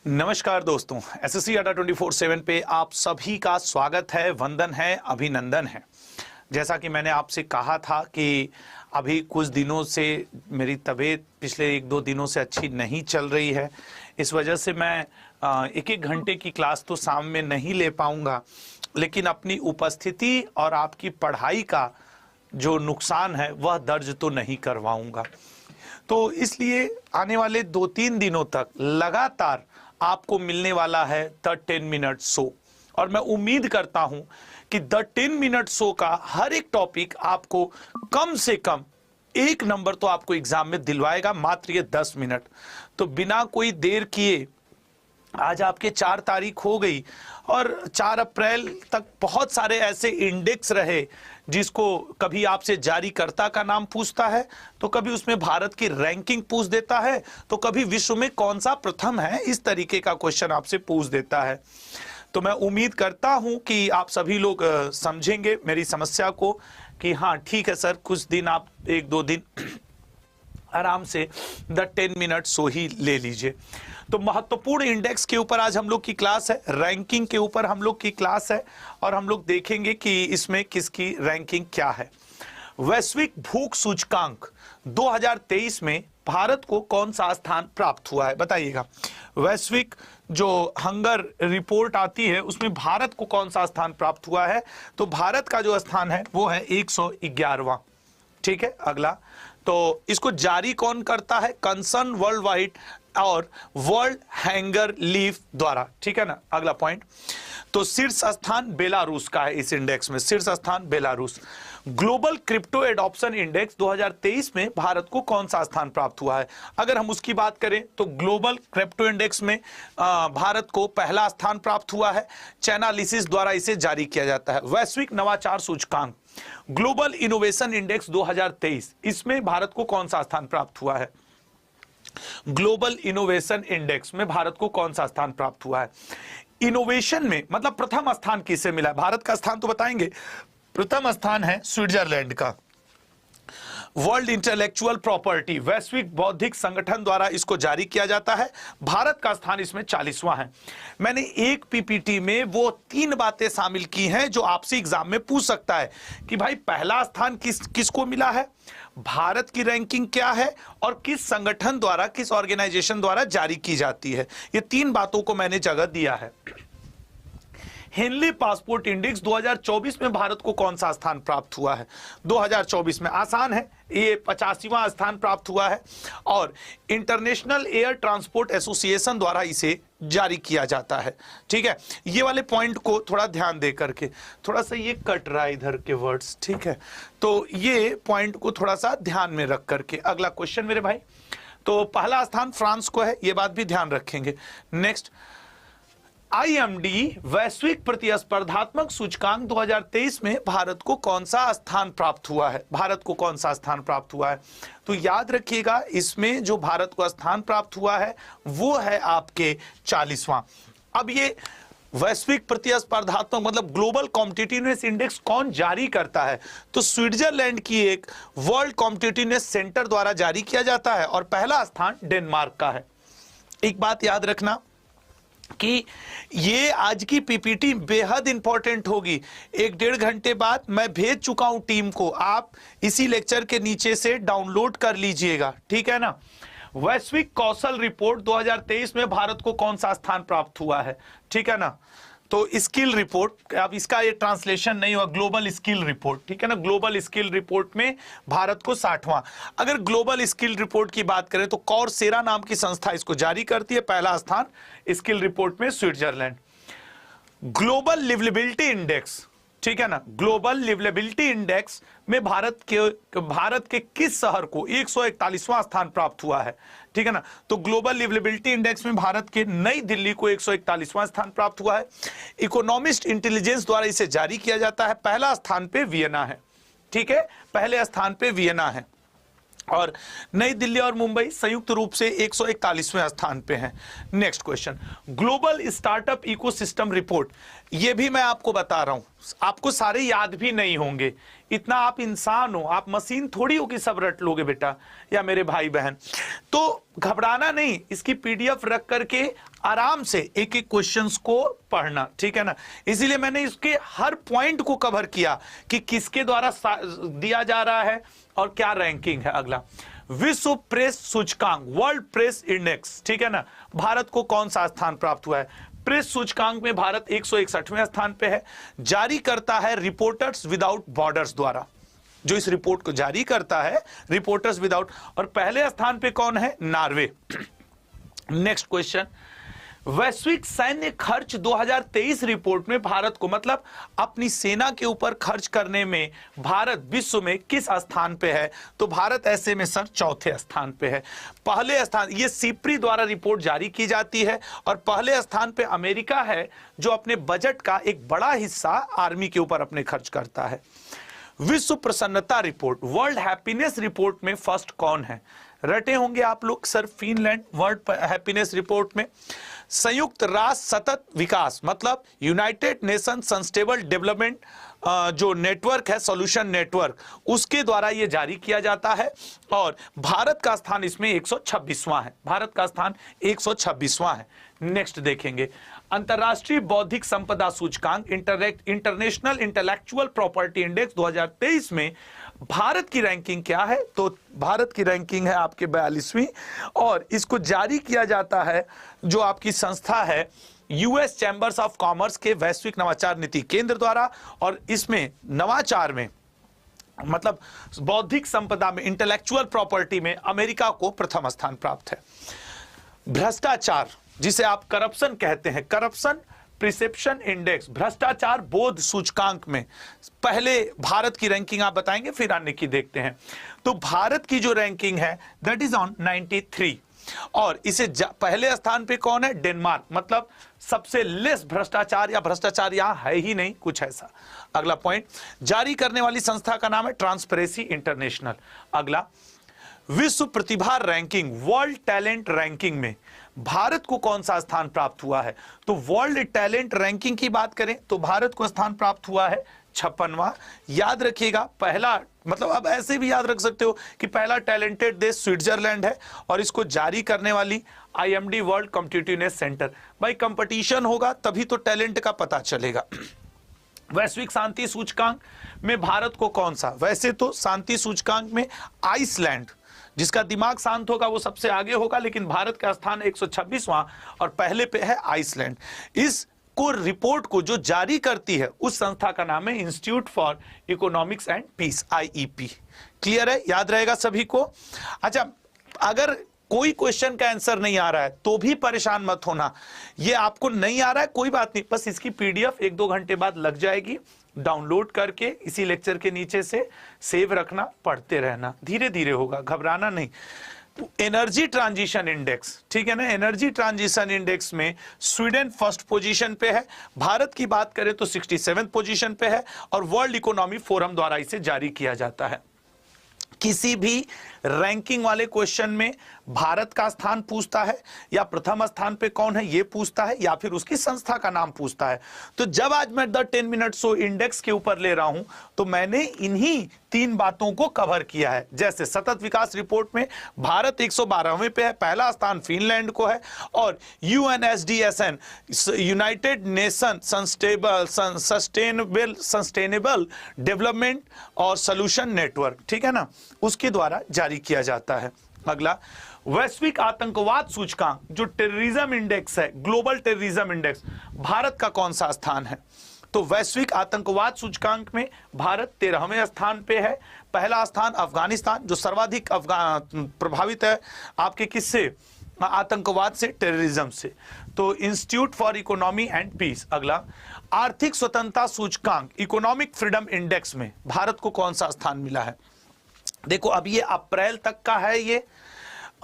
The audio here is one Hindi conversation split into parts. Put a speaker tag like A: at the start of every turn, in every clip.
A: नमस्कार दोस्तों, एसएससी अड्डा 24/7 पे आप सभी का स्वागत है, वंदन है, अभिनंदन है। जैसा कि मैंने आपसे कहा था कि अभी कुछ दिनों से मेरी तबीयत पिछले 1-2 दिनों से अच्छी नहीं चल रही है। इस वजह से मैं एक एक घंटे की क्लास तो शाम में नहीं ले पाऊंगा, लेकिन अपनी उपस्थिति और आपकी पढ़ाई का जो नुकसान है वह दर्ज तो नहीं करवाऊंगा। तो इसलिए आने वाले 2-3 दिनों तक लगातार आपको मिलने वाला है द 10 मिनट शो, और मैं उम्मीद करता हूं कि द 10 मिनट शो का हर एक टॉपिक आपको कम से कम 1 नंबर तो आपको एग्जाम में दिलवाएगा, मात्र ये 10 मिनट। तो बिना कोई देर किए आज आपके 4 तारीख हो गई और 4 अप्रैल तक बहुत सारे ऐसे इंडेक्स रहे जिसको कभी आपसे जारीकर्ता का नाम पूछता है, तो कभी उसमें भारत की रैंकिंग पूछ देता है, तो कभी विश्व में कौन सा प्रथम है, इस तरीके का क्वेश्चन आपसे पूछ देता है। तो मैं उम्मीद करता हूं कि आप सभी लोग समझेंगे मेरी समस्या को कि हाँ ठीक है सर, कुछ दिन आप 1-2 दिन आराम से द 10 मिनट शो ही ले लीजिए। तो महत्वपूर्ण इंडेक्स के ऊपर आज हम लोग की क्लास है, रैंकिंग के ऊपर हम लोग की क्लास है, और हम लोग देखेंगे कि इसमें किसकी रैंकिंग क्या है। वैश्विक भूख सूचकांक 2023 में भारत को कौन सा स्थान प्राप्त हुआ है, बताइएगा। वैश्विक जो हंगर रिपोर्ट आती है उसमें भारत को कौन सा स्थान प्राप्त हुआ है, तो भारत का जो स्थान है वो है 111वां। ठीक है, अगला, तो इसको जारी कौन करता है, कंसर्न वर्ल्ड वाइड और वर्ल्ड हैंगर लीफ द्वारा। ठीक है ना, अगला पॉइंट। तो शीर्ष स्थान बेलारूस का है, इस इंडेक्स में शीर्ष स्थान Belarus. Global crypto adoption index 2023 में भारत को कौन सा स्थान प्राप्त हुआ है, अगर हम उसकी बात करें तो ग्लोबल क्रिप्टो इंडेक्स में भारत को पहला स्थान प्राप्त हुआ है। चैनालिसिस द्वारा इसे जारी किया जाता है। वैश्विक नवाचार सूचकांक ग्लोबल इनोवेशन इंडेक्स 2023, इसमें भारत को कौन सा स्थान प्राप्त हुआ है। ग्लोबल इनोवेशन इंडेक्स में भारत को कौन सा स्थान प्राप्त हुआ है। इनोवेशन में मतलब प्रथम स्थान किसे मिला है, भारत का स्थान तो बताएंगे। प्रथम स्थान है स्विट्जरलैंड का। वर्ल्ड इंटेलेक्चुअल प्रॉपर्टी वैश्विक बौद्धिक संगठन द्वारा इसको जारी किया जाता है। भारत का स्थान इसमें 40वां है। मैंने एक पीपीटी में वो 3 बातें शामिल की हैं जो आपसे एग्जाम में पूछ सकता है कि भाई पहला स्थान किसको मिला है, भारत की रैंकिंग क्या है, और किस संगठन द्वारा, किस ऑर्गेनाइजेशन द्वारा जारी की जाती है। ये 3 बातों को मैंने जगह दिया है। हेनली पासपोर्ट इंडेक्स 2024 में भारत को कौन सा स्थान प्राप्त हुआ है। 2024 में आसान है, ये 85वां स्थान प्राप्त हुआ है, और इंटरनेशनल एयर ट्रांसपोर्ट एसोसिएशन द्वारा इसे जारी किया जाता है। ठीक है, ये वाले पॉइंट को थोड़ा ध्यान दे करके, थोड़ा सा ये कट रहा है इधर के वर्ड्स, ठीक है, तो ये पॉइंट को थोड़ा सा ध्यान में रख करके अगला क्वेश्चन मेरे भाई। तो पहला स्थान फ्रांस को है, ये बात भी ध्यान रखेंगे। नेक्स्ट, आईएमडी वैश्विक प्रतिस्पर्धात्मक सूचकांक 2023 में भारत को कौन सा स्थान प्राप्त हुआ है, भारत को कौन सा स्थान प्राप्त हुआ है। तो याद रखिएगा, इसमें जो भारत को स्थान प्राप्त हुआ है वो है आपके 40वां। अब ये वैश्विक प्रतिस्पर्धात्मक मतलब ग्लोबल कॉम्पिटिटिवनेस इंडेक्स कौन जारी करता है, तो स्विट्जरलैंड की एक वर्ल्ड कॉम्पिटिटिवनेस सेंटर द्वारा जारी किया जाता है, और पहला स्थान डेनमार्क का है। एक बात याद रखना कि ये आज की पीपीटी बेहद इंपॉर्टेंट होगी। 1-1.5 घंटे बाद मैं भेज चुका हूं टीम को, आप इसी लेक्चर के नीचे से डाउनलोड कर लीजिएगा, ठीक है ना। वैश्विक कौशल रिपोर्ट 2023 में भारत को कौन सा स्थान प्राप्त हुआ है, ठीक है ना। तो स्किल रिपोर्ट, अब इसका ये ट्रांसलेशन नहीं हुआ, ग्लोबल स्किल रिपोर्ट, ठीक है ना। ग्लोबल स्किल रिपोर्ट में भारत को 60वां। अगर ग्लोबल स्किल रिपोर्ट की बात करें तो कौरसेरा नाम की संस्था इसको जारी करती है, पहला स्थान स्किल रिपोर्ट में स्विट्जरलैंड। ग्लोबल लिवलेबिलिटी इंडेक्स, ठीक है ना, ग्लोबल लिवलेबिलिटी इंडेक्स में भारत के किस शहर को 141वां स्थान प्राप्त हुआ है, ठीक है ना। तो ग्लोबल लिवलेबिलिटी इंडेक्स में भारत के नई दिल्ली को 141वां स्थान प्राप्त हुआ है। इकोनॉमिस्ट इंटेलिजेंस द्वारा इसे जारी किया जाता है। पहला स्थान पे वियना है, ठीक है, पहले स्थान पे वियना है, और नई दिल्ली और मुंबई संयुक्त रूप से 141वें स्थान पे हैं। Next question, global startup ecosystem report ये भी मैं आपको बता रहा हूं, आपको सारे याद भी नहीं होंगे, इतना आप इंसान हो, आप मशीन थोड़ी हो कि सब रट लोगे बेटा या मेरे भाई बहन। तो घबराना नहीं, इसकी पीडीएफ रख करके आराम से एक एक क्वेश्चंस को पढ़ना, ठीक है ना। इसीलिए मैंने इसके हर पॉइंट को कवर किया कि किसके द्वारा दिया जा रहा है और क्या रैंकिंग है। अगला, विश्व प्रेस सूचकांक, वर्ल्ड प्रेस इंडेक्स, ठीक है ना, भारत को कौन सा स्थान प्राप्त हुआ है? प्रेस सूचकांक में भारत 161वें स्थान पे है। जारी करता है रिपोर्टर्स विदाउट बॉर्डर्स द्वारा, जो इस रिपोर्ट को जारी करता है रिपोर्टर्स विदाउट, और पहले स्थान पे कौन है? नॉर्वे। नेक्स्ट क्वेश्चन, वैश्विक सैन्य खर्च 2023 रिपोर्ट में भारत को, मतलब अपनी सेना के ऊपर खर्च करने में भारत विश्व में किस स्थान पे है? तो भारत ऐसे में सर चौथे स्थान पे है। पहले स्थान, ये सिप्री द्वारा रिपोर्ट जारी की जाती है, और पहले स्थान पे अमेरिका है जो अपने बजट का एक बड़ा हिस्सा आर्मी के ऊपर अपने खर्च करता है। विश्व प्रसन्नता रिपोर्ट, वर्ल्ड हैप्पीनेस रिपोर्ट में फर्स्ट कौन है? रटे होंगे आप लोग sir, Finland world happiness report में। संयुक्त राष्ट्र सतत विकास, मतलब यूनाइटेड नेशन सस्टेनेबल डेवलपमेंट जो नेटवर्क है, सॉल्यूशन नेटवर्क, उसके द्वारा यह जारी किया जाता है, और भारत का स्थान इसमें 126वां है। भारत का स्थान 126वां है। नेक्स्ट देखेंगे, अंतरराष्ट्रीय बौद्धिक संपदा सूचकांक, इंटरनेशनल इंटेलेक्चुअल प्रॉपर्टी इंडेक्स 2023 में भारत की रैंकिंग क्या है? तो भारत की रैंकिंग है आपके 42वीं, और इसको जारी किया जाता है जो आपकी संस्था है यूएस चैंबर्स ऑफ कॉमर्स के वैश्विक नवाचार नीति केंद्र द्वारा, और इसमें नवाचार में, मतलब बौद्धिक संपदा में, इंटेलेक्चुअल प्रॉपर्टी में अमेरिका को प्रथम स्थान प्राप्त है। भ्रष्टाचार, जिसे आप करप्शन कहते हैं, करप्शन प्रिसेप्शन इंडेक्स, भ्रष्टाचार बोध सूचकांक में पहले भारत की रैंकिंग आप बताएंगे, फिर अन्य की देखते हैं। तो भारत की जो रैंकिंग है दैट इज ऑन 93, और इसे पहले स्थान पे कौन है? डेनमार्क, मतलब सबसे लेस भ्रष्टाचार, या भ्रष्टाचार यहां है ही नहीं, कुछ ऐसा। अगला पॉइंट, जारी करने वाली संस्था का नाम है ट्रांसपेरेंसी इंटरनेशनल। अगला, विश्व प्रतिभा रैंकिंग, वर्ल्ड टैलेंट रैंकिंग में भारत को कौन सा स्थान प्राप्त हुआ है? तो वर्ल्ड टैलेंट रैंकिंग की बात करें तो भारत को स्थान प्राप्त हुआ है 56वां। याद रखिएगा, पहला, मतलब अब ऐसे भी याद रख सकते हो कि पहला टैलेंटेड देश स्विट्जरलैंड है, और इसको जारी करने वाली IMD वर्ल्ड कॉम्पिटिटिवनेस सेंटर। भाई कंपटीशन होगा तभी तो टैलेंट का पता चलेगा। वैश्विक शांति सूचकांक में भारत को कौन सा? वैसे तो शांति सूचकांक में आइसलैंड, जिसका दिमाग शांत होगा वो सबसे आगे होगा, लेकिन भारत का स्थान 126वां, और पहले पे है आइसलैंड। इस को रिपोर्ट को जो जारी करती है उस संस्था का नाम है Institute for Economics and Peace, IEP। Clear है? याद रहेगा सभी को। अच्छा, अगर कोई क्वेश्चन का आंसर नहीं आ रहा है तो भी परेशान मत होना, ये आपको नहीं आ रहा है कोई बात नहीं, बस इसकी PDF 1-2 घंटे बाद लग जाएगी, डाउनलोड करके इसी लेक्चर के नीचे से सेव रखना, पढ़ते रहना, धीरे धीरे होगा, घबराना नहीं। एनर्जी ट्रांजिशन इंडेक्स, ठीक है ना, एनर्जी ट्रांजिशन इंडेक्स में स्वीडन फर्स्ट पोजीशन पे है, भारत की बात करें तो 67 पोजीशन पे है, और वर्ल्ड इकोनॉमी फोरम द्वारा इसे जारी किया जाता है। किसी भी रैंकिंग वाले क्वेश्चन में भारत का स्थान पूछता है, या प्रथम स्थान पे कौन है ये पूछता है, या फिर उसकी संस्था का नाम पूछता है। तो जब आज मैं द 10 मिनट शो इंडेक्स के ऊपर ले रहा हूं तो मैंने इन्हीं 3 बातों को कवर किया है। जैसे सतत विकास रिपोर्ट में भारत 112वें पे है, पहला स्थान फिनलैंड को है, और UNSDSN United nation sustainable development और सॉल्यूशन नेटवर्क, ठीक है ना, उसके द्वारा जारी किया जाता है। अगला, वैश्विक आतंकवाद सूचकांक जो टेररिज्म इंडेक्स है, ग्लोबल टेररिज्म इंडेक्स, भारत का कौन सा स्थान है? तो वैश्विक आतंकवाद सूचकांक में भारत 13वें स्थान पे है। पहला स्थान अफगानिस्तान, जो सर्वाधिक प्रभावित है आपके किससे? आतंकवाद से, टेररिज्म से। तो Institute for Economy and Peace. अगला, आर्थिक स्वतंत्रता सूचकांक, इकोनॉमिक फ्रीडम इंडेक्स में भारत को कौन सा स्थान मिला है? देखो अब ये अप्रैल तक का है ये,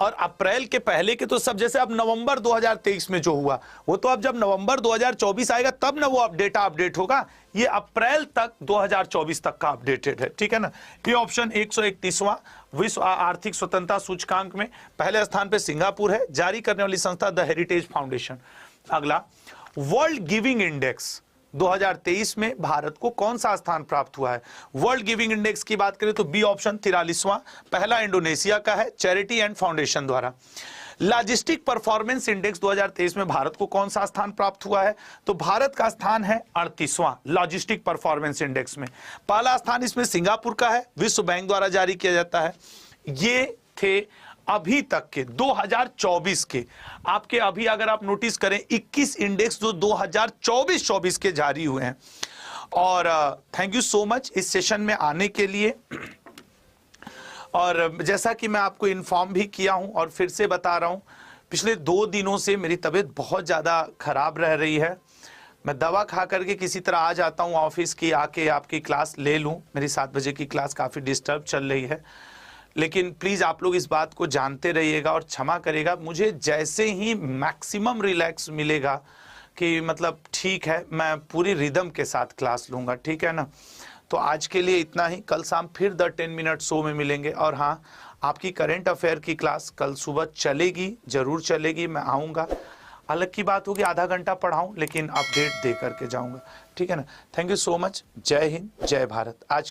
A: और अप्रैल के पहले के तो सब, जैसे अब नवंबर 2023 में जो हुआ वो तो अब जब नवंबर 2024 आएगा तब ना वो डेटा अपडेट होगा। ये अप्रैल तक 2024 तक का अपडेटेड है, ठीक है ना। ये ऑप्शन 131वां विश्व आर्थिक स्वतंत्रता सूचकांक में पहले स्थान पे सिंगापुर है, जारी करने वाली संस्था द हेरिटेज फाउंडेशन। अगला, वर्ल्ड गिविंग इंडेक्स, 2023 में भारत को कौन सा स्थान प्राप्त हुआ है? वर्ल्ड गिविंग इंडेक्स की बात करें तो बी ऑप्शन 43वां, पहला इंडोनेशिया का है चैरिटी एंड फाउंडेशन द्वारा। लॉजिस्टिक परफॉर्मेंस इंडेक्स 2023 में भारत को कौन सा स्थान प्राप्त हुआ है? तो भारत का स्थान है 38वां लॉजिस्टिक परफॉर्मेंस इंडेक्स में। पहला स्थान इसमें सिंगापुर का है, विश्व बैंक द्वारा जारी किया जाता है। ये थे अभी तक के 2024 के आपके, अभी अगर आप नोटिस करें 21 इंडेक्स जो 2024 के जारी हुए हैं। और थैंक यू सो मच इस सेशन में आने के लिए। और जैसा कि मैं आपको इन्फॉर्म भी किया हूं और फिर से बता रहा हूं, पिछले 2 दिनों से मेरी तबीयत बहुत ज़्यादा खराब रह रही है। मैं दवा खा करके किसी तरह आ जाता हूं ऑफिस की, आके आपकी क्लास ले लूं। मेरी 7 बजे की क्लास काफ़ी डिस्टर्ब चल रही है, लेकिन प्लीज़ आप लोग इस बात को जानते रहिएगा और क्षमा करिएगा। मुझे जैसे ही मैक्सिमम रिलैक्स मिलेगा कि मतलब ठीक है, मैं पूरी रिदम के साथ क्लास लूँगा, ठीक है ना। तो आज के लिए इतना ही। कल शाम फिर द 10 मिनट शो में मिलेंगे। और हाँ, आपकी करेंट अफेयर की क्लास कल सुबह चलेगी, ज़रूर चलेगी, मैं आऊँगा। अलग की बात होगी आधा घंटा पढ़ाऊँ, लेकिन अपडेट दे करके जाऊँगा, ठीक है ना। Thank you so much. जय हिंद, जय भारत। आज